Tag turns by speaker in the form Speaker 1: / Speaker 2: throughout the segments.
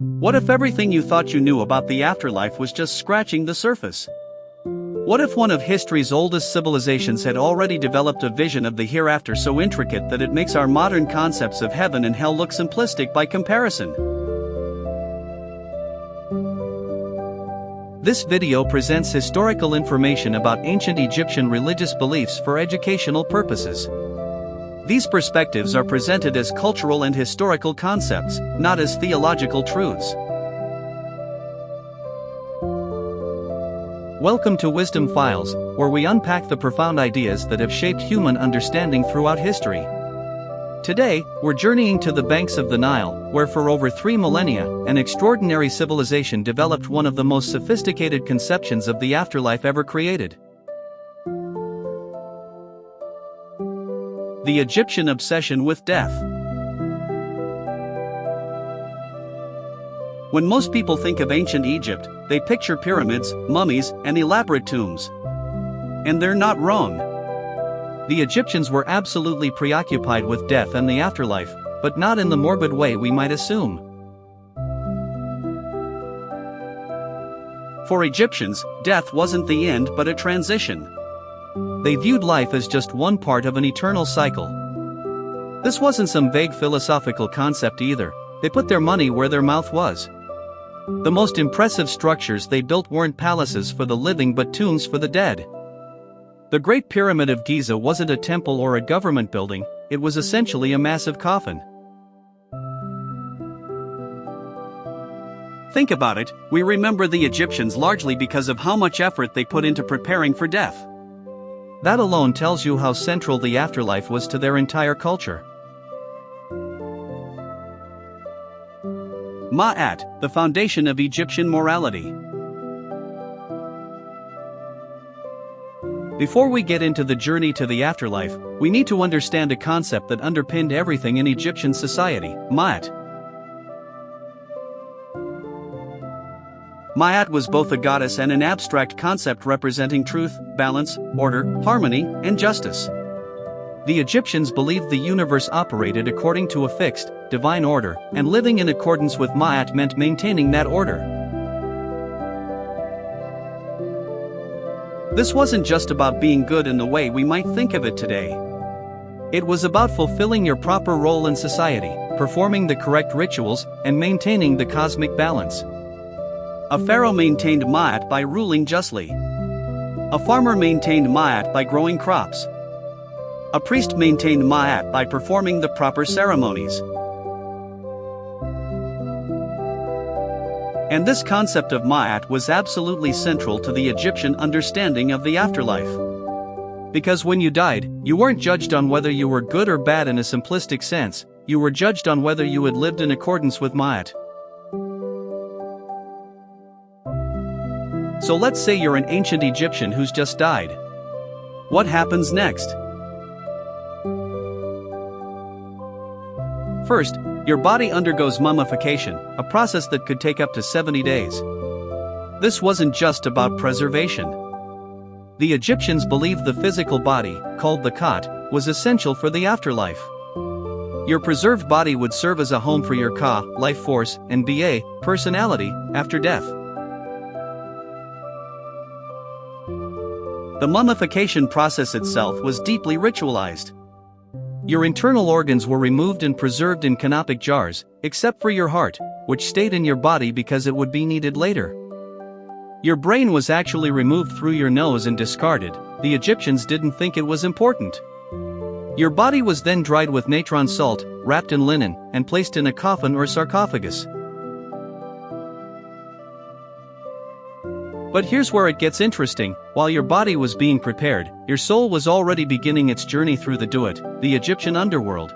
Speaker 1: What if everything you thought you knew about the afterlife was just scratching the surface? What if one of history's oldest civilizations had already developed a vision of the hereafter so intricate that it makes our modern concepts of heaven and hell look simplistic by comparison? This video presents historical information about ancient Egyptian religious beliefs for educational purposes. These perspectives are presented as cultural and historical concepts, not as theological truths. Welcome to Wisdom Files, where we unpack the profound ideas that have shaped human understanding throughout history. Today, we're journeying to the banks of the Nile, where for over 3 millennia, an extraordinary civilization developed one of the most sophisticated conceptions of the afterlife ever created. The Egyptian obsession with death. When most people think of ancient Egypt, they picture pyramids, mummies, and elaborate tombs. And they're not wrong. The Egyptians were absolutely preoccupied with death and the afterlife, but not in the morbid way we might assume. For Egyptians, death wasn't the end but a transition. They viewed life as just one part of an eternal cycle. This wasn't some vague philosophical concept either. They put their money where their mouth was. The most impressive structures they built weren't palaces for the living but tombs for the dead. The Great Pyramid of Giza wasn't a temple or a government building, it was essentially a massive coffin. Think about it, we remember the Egyptians largely because of how much effort they put into preparing for death. That alone tells you how central the afterlife was to their entire culture. Ma'at, the foundation of Egyptian morality. Before we get into the journey to the afterlife, we need to understand a concept that underpinned everything in Egyptian society, Ma'at. Ma'at was both a goddess and an abstract concept representing truth, balance, order, harmony, and justice. The Egyptians believed the universe operated according to a fixed, divine order, and living in accordance with Ma'at meant maintaining that order. This wasn't just about being good in the way we might think of it today. It was about fulfilling your proper role in society, performing the correct rituals, and maintaining the cosmic balance. A pharaoh maintained Ma'at by ruling justly. A farmer maintained Ma'at by growing crops. A priest maintained Ma'at by performing the proper ceremonies. And this concept of Ma'at was absolutely central to the Egyptian understanding of the afterlife. Because when you died, you weren't judged on whether you were good or bad in a simplistic sense, you were judged on whether you had lived in accordance with Ma'at. So let's say you're an ancient Egyptian who's just died. What happens next? First, your body undergoes mummification, a process that could take up to 70 days. This wasn't just about preservation. The Egyptians believed the physical body, called the Ka, was essential for the afterlife. Your preserved body would serve as a home for your Ka, life force, and Ba, personality, after death. The mummification process itself was deeply ritualized. Your internal organs were removed and preserved in canopic jars, except for your heart, which stayed in your body because it would be needed later. Your brain was actually removed through your nose and discarded. The Egyptians didn't think it was important. Your body was then dried with natron salt, wrapped in linen, and placed in a coffin or sarcophagus. But here's where it gets interesting. While your body was being prepared, your soul was already beginning its journey through the Duat, the Egyptian underworld.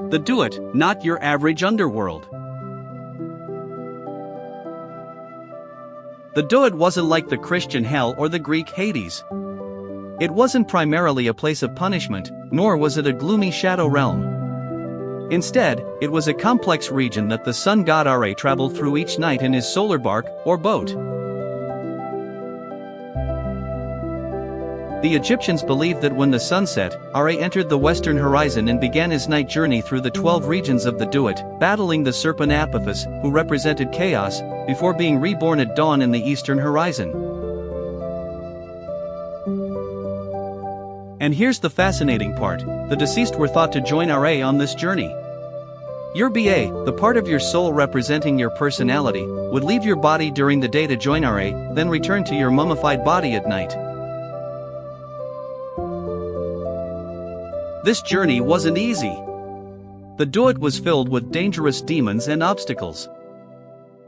Speaker 1: The Duat, not your average underworld. The Duat wasn't like the Christian hell or the Greek Hades. It wasn't primarily a place of punishment, nor was it a gloomy shadow realm. Instead, it was a complex region that the sun god Ra traveled through each night in his solar bark, or boat. The Egyptians believed that when the sun set, Ra entered the western horizon and began his night journey through the 12 regions of the Duat, battling the serpent Apophis, who represented chaos, before being reborn at dawn in the eastern horizon. And here's the fascinating part: the deceased were thought to join Ra on this journey. Your Ba, the part of your soul representing your personality, would leave your body during the day to join Ra, then return to your mummified body at night. This journey wasn't easy. The Duat was filled with dangerous demons and obstacles.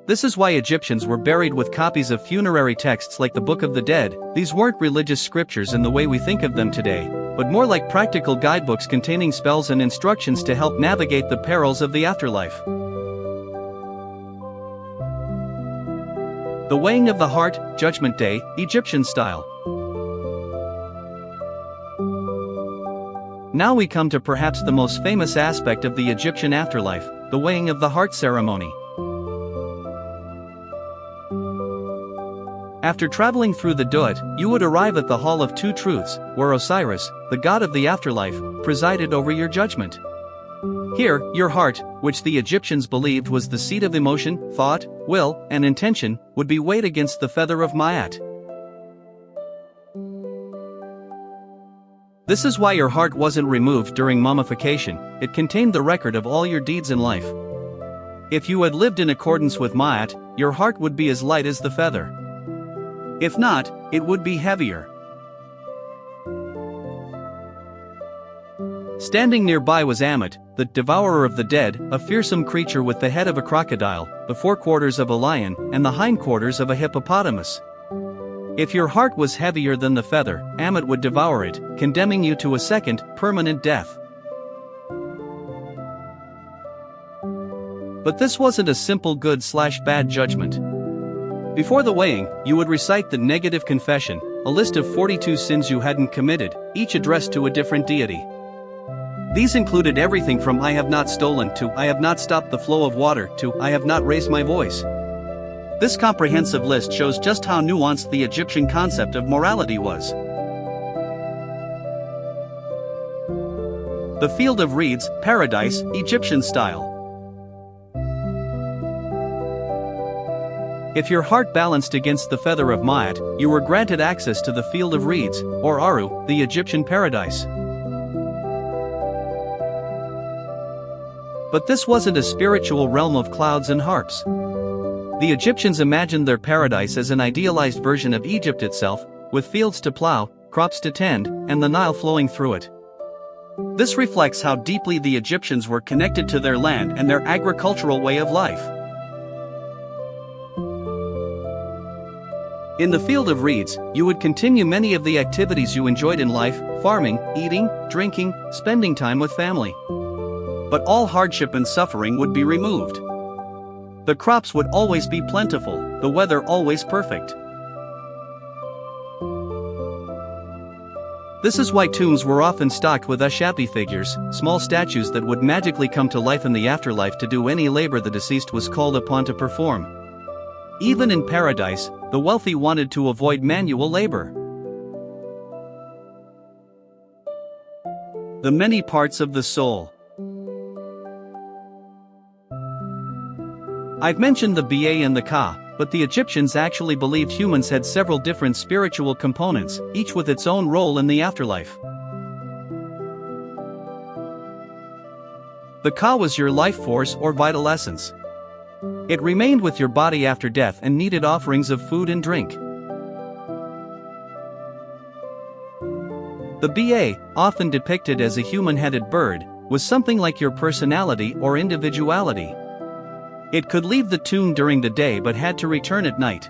Speaker 1: This is why Egyptians were buried with copies of funerary texts like the Book of the Dead. These weren't religious scriptures in the way we think of them today, but more like practical guidebooks containing spells and instructions to help navigate the perils of the afterlife. The weighing of the heart, Judgment Day, Egyptian style. Now we come to perhaps the most famous aspect of the Egyptian afterlife, the weighing of the heart ceremony. After traveling through the Duat, you would arrive at the Hall of Two Truths, where Osiris, the god of the afterlife, presided over your judgment. Here, your heart, which the Egyptians believed was the seat of emotion, thought, will, and intention, would be weighed against the feather of Ma'at. This is why your heart wasn't removed during mummification. It contained the record of all your deeds in life. If you had lived in accordance with Ma'at, your heart would be as light as the feather. If not, it would be heavier. Standing nearby was Ammit, the devourer of the dead, a fearsome creature with the head of a crocodile, the forequarters of a lion, and the hindquarters of a hippopotamus. If your heart was heavier than the feather, Ammit would devour it, condemning you to a second, permanent death. But this wasn't a simple good/bad judgment. Before the weighing, you would recite the negative confession, a list of 42 sins you hadn't committed, each addressed to a different deity. These included everything from "I have not stolen" to "I have not stopped the flow of water" to "I have not raised my voice." This comprehensive list shows just how nuanced the Egyptian concept of morality was. The Field of Reeds, Paradise, Egyptian style. If your heart balanced against the feather of Ma'at, you were granted access to the Field of Reeds, or Aru, the Egyptian paradise. But this wasn't a spiritual realm of clouds and harps. The Egyptians imagined their paradise as an idealized version of Egypt itself, with fields to plow, crops to tend, and the Nile flowing through it. This reflects how deeply the Egyptians were connected to their land and their agricultural way of life. In the Field of Reeds, you would continue many of the activities you enjoyed in life: farming, eating, drinking, spending time with family. But all hardship and suffering would be removed. The crops would always be plentiful, the weather always perfect. This is why tombs were often stocked with Ashapi figures, small statues that would magically come to life in the afterlife to do any labor the deceased was called upon to perform. Even in paradise, the wealthy wanted to avoid manual labor. The many parts of the soul. I've mentioned the Ba and the Ka, but the Egyptians actually believed humans had several different spiritual components, each with its own role in the afterlife. The Ka was your life force or vital essence. It remained with your body after death and needed offerings of food and drink. The Ba, often depicted as a human-headed bird, was something like your personality or individuality. It could leave the tomb during the day but had to return at night.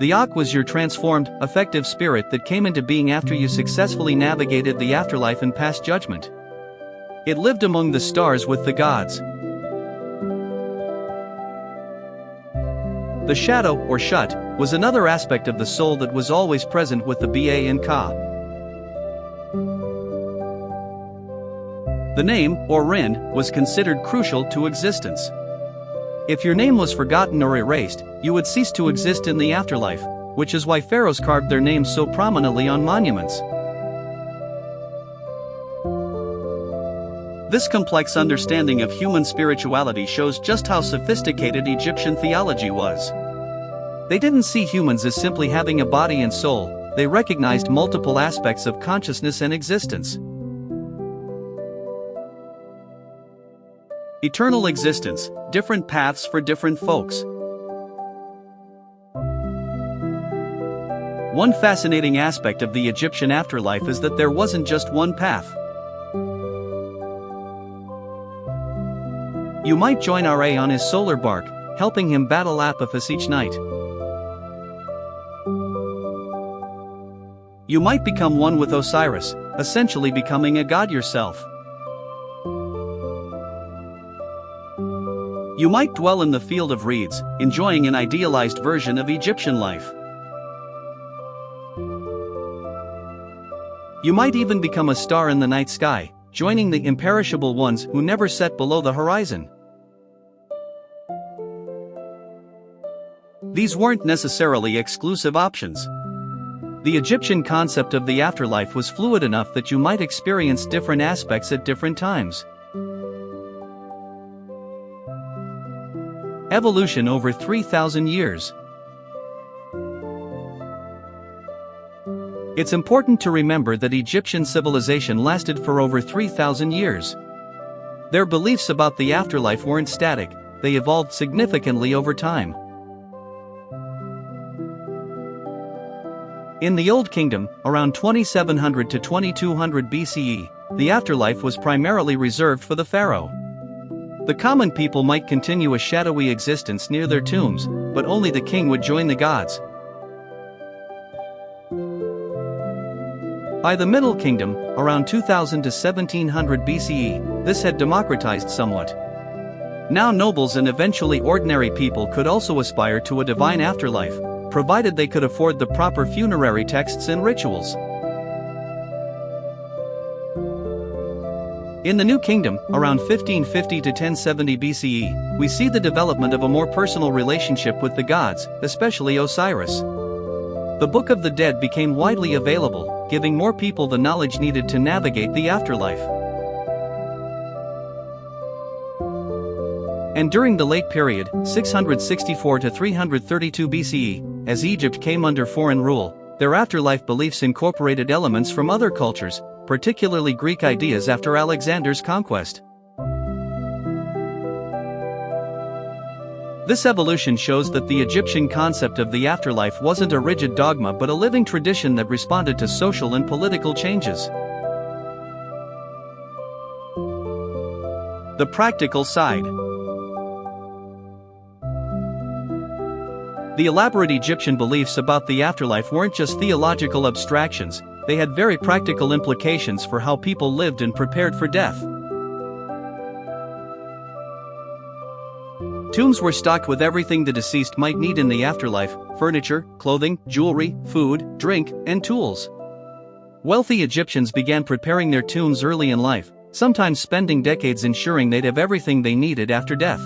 Speaker 1: The Ak was your transformed, effective spirit that came into being after you successfully navigated the afterlife and passed judgment. It lived among the stars with the gods. The shadow, or Shut, was another aspect of the soul that was always present with the Ba and Ka. The name, or Rin, was considered crucial to existence. If your name was forgotten or erased, you would cease to exist in the afterlife. which is why pharaohs carved their names so prominently on monuments. This complex understanding of human spirituality shows just how sophisticated Egyptian theology was. They didn't see humans as simply having a body and soul, they recognized multiple aspects of consciousness and existence. Eternal existence, different paths for different folks. One fascinating aspect of the Egyptian afterlife is that there wasn't just one path. You might join Ra on his solar bark, helping him battle Apophis each night. You might become one with Osiris, essentially becoming a god yourself. You might dwell in the field of reeds, enjoying an idealized version of Egyptian life. You might even become a star in the night sky, joining the imperishable ones who never set below the horizon. These weren't necessarily exclusive options. The Egyptian concept of the afterlife was fluid enough that you might experience different aspects at different times. Evolution over 3,000 years. It's important to remember that Egyptian civilization lasted for over 3,000 years. Their beliefs about the afterlife weren't static, they evolved significantly over time. In the Old Kingdom, around 2700 to 2200 BCE, the afterlife was primarily reserved for the pharaoh. The common people might continue a shadowy existence near their tombs, but only the king would join the gods. By the Middle Kingdom, around 2000 to 1700 BCE, this had democratized somewhat. Now nobles and eventually ordinary people could also aspire to a divine afterlife, provided they could afford the proper funerary texts and rituals. In the New Kingdom, around 1550 to 1070 BCE, we see the development of a more personal relationship with the gods, especially Osiris. The Book of the Dead became widely available, giving more people the knowledge needed to navigate the afterlife. And during the late period, 664 to 332 BCE, as Egypt came under foreign rule, their afterlife beliefs incorporated elements from other cultures, particularly Greek ideas after Alexander's conquest. This evolution shows that the Egyptian concept of the afterlife wasn't a rigid dogma but a living tradition that responded to social and political changes. The practical side. The elaborate Egyptian beliefs about the afterlife weren't just theological abstractions, they had very practical implications for how people lived and prepared for death. Tombs were stocked with everything the deceased might need in the afterlife: furniture, clothing, jewelry, food, drink, and tools. Wealthy Egyptians began preparing their tombs early in life, sometimes spending decades ensuring they'd have everything they needed after death.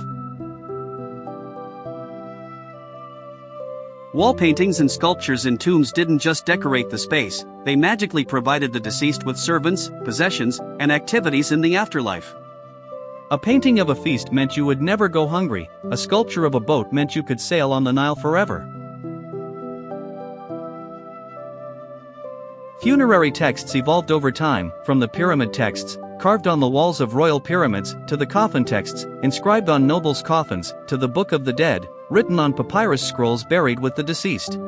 Speaker 1: Wall paintings and sculptures in tombs didn't just decorate the space, they magically provided the deceased with servants, possessions, and activities in the afterlife. A painting of a feast meant you would never go hungry, a sculpture of a boat meant you could sail on the Nile forever. Funerary texts evolved over time, from the pyramid texts, carved on the walls of royal pyramids, to the coffin texts, inscribed on nobles' coffins, to the Book of the Dead, written on papyrus scrolls buried with the deceased.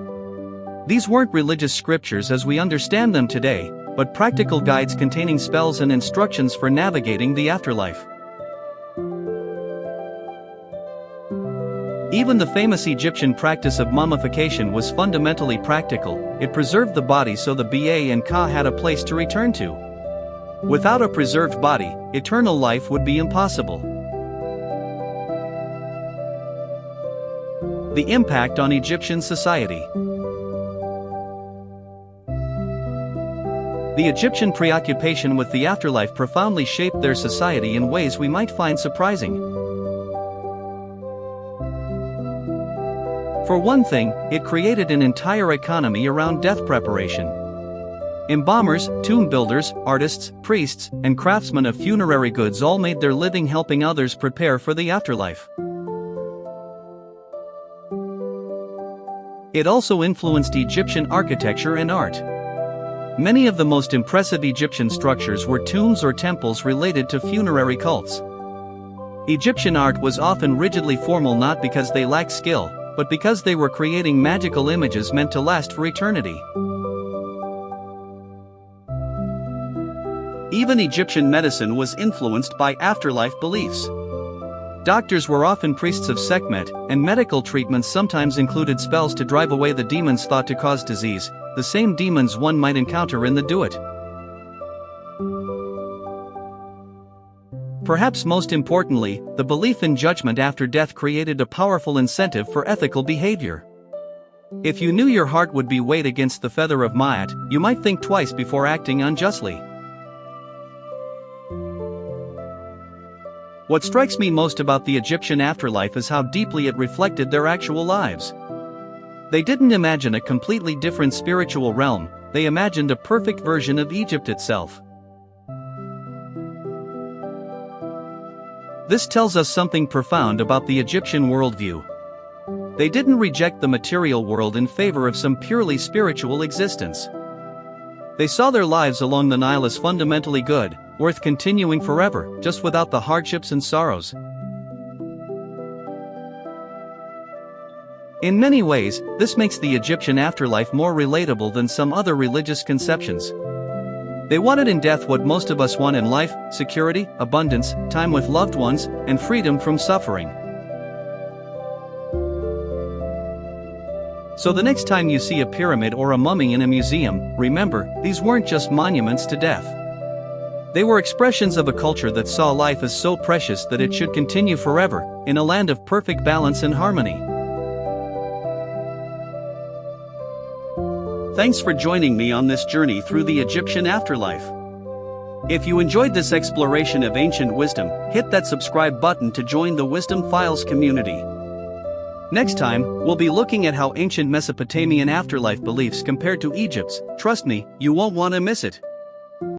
Speaker 1: These weren't religious scriptures as we understand them today, but practical guides containing spells and instructions for navigating the afterlife. Even the famous Egyptian practice of mummification was fundamentally practical. It preserved the body so the Ba and Ka had a place to return to. Without a preserved body, eternal life would be impossible. The impact on Egyptian society. The Egyptian preoccupation with the afterlife profoundly shaped their society in ways we might find surprising. For one thing, it created an entire economy around death preparation. Embalmers, tomb builders, artists, priests, and craftsmen of funerary goods all made their living helping others prepare for the afterlife. It also influenced Egyptian architecture and art. Many of the most impressive Egyptian structures were tombs or temples related to funerary cults. Egyptian art was often rigidly formal not because they lacked skill, but because they were creating magical images meant to last for eternity. Even Egyptian medicine was influenced by afterlife beliefs. Doctors were often priests of Sekhmet, and medical treatments sometimes included spells to drive away the demons thought to cause disease, the same demons one might encounter in the Duat. Perhaps most importantly, the belief in judgment after death created a powerful incentive for ethical behavior. If you knew your heart would be weighed against the feather of Ma'at, you might think twice before acting unjustly. What strikes me most about the Egyptian afterlife is how deeply it reflected their actual lives. They didn't imagine a completely different spiritual realm, they imagined a perfect version of Egypt itself. This tells us something profound about the Egyptian worldview. They didn't reject the material world in favor of some purely spiritual existence. They saw their lives along the Nile as fundamentally good, worth continuing forever, just without the hardships and sorrows. In many ways, this makes the Egyptian afterlife more relatable than some other religious conceptions. They wanted in death what most of us want in life: security, abundance, time with loved ones, and freedom from suffering. So the next time you see a pyramid or a mummy in a museum, remember, these weren't just monuments to death. They were expressions of a culture that saw life as so precious that it should continue forever, in a land of perfect balance and harmony. Thanks for joining me on this journey through the Egyptian afterlife. If you enjoyed this exploration of ancient wisdom, hit that subscribe button to join the Wisdom Files community. Next time, we'll be looking at how ancient Mesopotamian afterlife beliefs compared to Egypt's. Trust me, you won't want to miss it.